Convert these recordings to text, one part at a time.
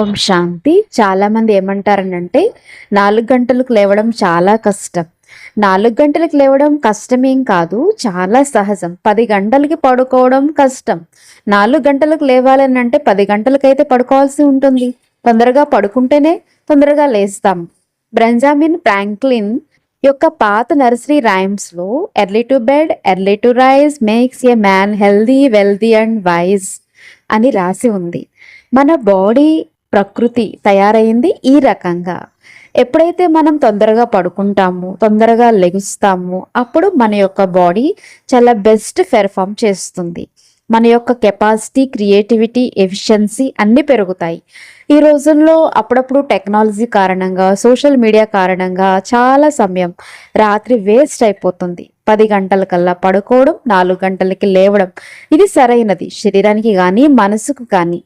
ఓం శాంతి. చాలా మంది ఏమంటారనంటే 4 గంటలకు లేవడం చాలా కష్టం. 4 గంటలకు లేవడం కష్టమేం కాదు, చాలా సహజం. 10 గంటలకి పడుకోవడం కష్టం. 4 గంటలకు లేవాలనంటే 10 గంటలకైతే పడుకోవాల్సి ఉంటుంది. తొందరగా పడుకుంటేనే తొందరగా లేస్తాం. బెంజమిన్ ఫ్రాంక్లిన్ యొక్క పాత నర్సరీ రైమ్స్లో early to bed early to rise makes a man healthy wealthy and wise అని రాసి ఉంది. మన బాడీ ప్రకృతి తయారైంది ఈ రకంగా. ఎప్పుడైతే మనం తొందరగా పడుకుంటాము, తొందరగా లెగుస్తాము, అప్పుడు మన యొక్క బాడీ చాలా బెస్ట్ పెర్ఫామ్ చేస్తుంది. మన యొక్క కెపాసిటీ, క్రియేటివిటీ, ఎఫిషియన్సీ అన్నీ పెరుగుతాయి. ఈ రోజుల్లో అప్పుడప్పుడు టెక్నాలజీ కారణంగా, సోషల్ మీడియా కారణంగా చాలా సమయం రాత్రి వేస్ట్ అయిపోతుంది. 10 గంటలకల్లా పడుకోవడం, 4 గంటలకి లేవడం ఇది సరైనది శరీరానికి కానీ మనసుకు కానీ.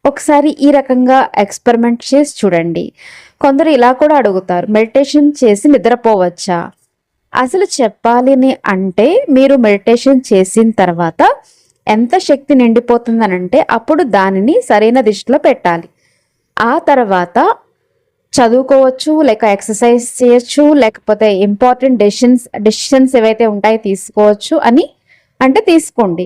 ఒకసారి ఈ రకంగా ఎక్స్పెరిమెంట్ చేసి చూడండి. కొందరు ఇలా కూడా అడుగుతారు, మెడిటేషన్ చేసి నిద్రపోవచ్చా? అసలు చెప్పాలి అంటే మీరు మెడిటేషన్ చేసిన తర్వాత ఎంత శక్తి నిండిపోతుందనంటే అప్పుడు దానిని సరైన దిశలో పెట్టాలి. ఆ తర్వాత చదువుకోవచ్చు, లేక ఎక్సర్సైజ్ చేయొచ్చు, లేకపోతే ఇంపార్టెంట్ డెసిషన్స్ ఏవైతే ఉంటాయో తీసుకోవచ్చు అని అంటే తీసుకోండి.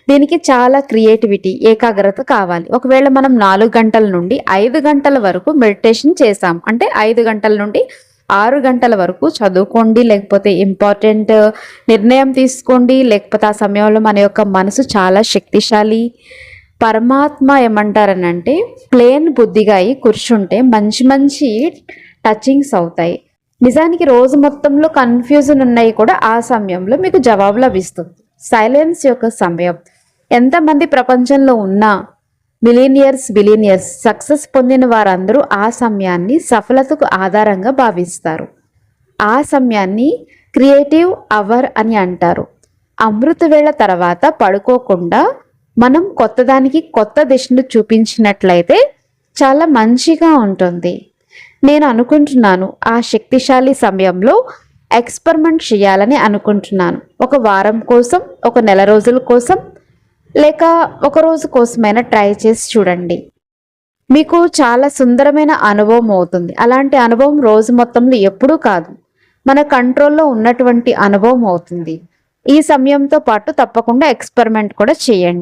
దీనికి చాలా క్రియేటివిటీ, ఏకాగ్రత కావాలి. ఒకవేళ మనం 4 గంటల నుండి 5 గంటల వరకు మెడిటేషన్ చేసాం అంటే 5 గంటల నుండి 6 గంటల వరకు చదువుకోండి, లేకపోతే ఇంపార్టెంట్ నిర్ణయం తీసుకోండి. లేకపోతే ఆ సమయంలో మన యొక్క మనసు చాలా శక్తిశాలి. పరమాత్మ ఏమంటారనంటే ప్లేన్ బుద్ధిగా అయి కూర్చుంటే మంచి మంచి టచింగ్స్ అవుతాయి. నిజానికి రోజు మొత్తంలో కన్ఫ్యూజన్ ఉన్నాయి కూడా ఆ సమయంలో మీకు జవాబు లభిస్తుంది. సైలెన్స్ యొక్క సమయం. ఎంతమంది ప్రపంచంలో ఉన్నా బిలియనియర్స్ సక్సెస్ పొందిన వారందరూ ఆ సమయాన్ని సఫలతకు ఆధారంగా భావిస్తారు. ఆ సమయాన్ని క్రియేటివ్ అవర్ అని అంటారు. అమృత వేళ తర్వాత పడుకోకుండా మనం కొత్తదానికి కొత్త దిశను చూపించినట్లయితే చాలా మంచిగా ఉంటుంది. నేను అనుకుంటున్నాను ఆ శక్తిశాలి సమయంలో ఎక్స్పెరిమెంట్ చేయాలని అనుకుంటున్నాను. ఒక వారం కోసం, ఒక నెల రోజుల కోసం, లేక ఒక రోజు కోసమైనా ట్రై చేసి చూడండి. మీకు చాలా సుందరమైన అనుభవం అవుతుంది. అలాంటి అనుభవం రోజు మొత్తంలో ఎప్పుడూ కాదు, మన కంట్రోల్లో ఉన్నటువంటి అనుభవం అవుతుంది. ఈ సమయంతో పాటు తప్పకుండా ఎక్స్పెరిమెంట్ కూడా చేయండి.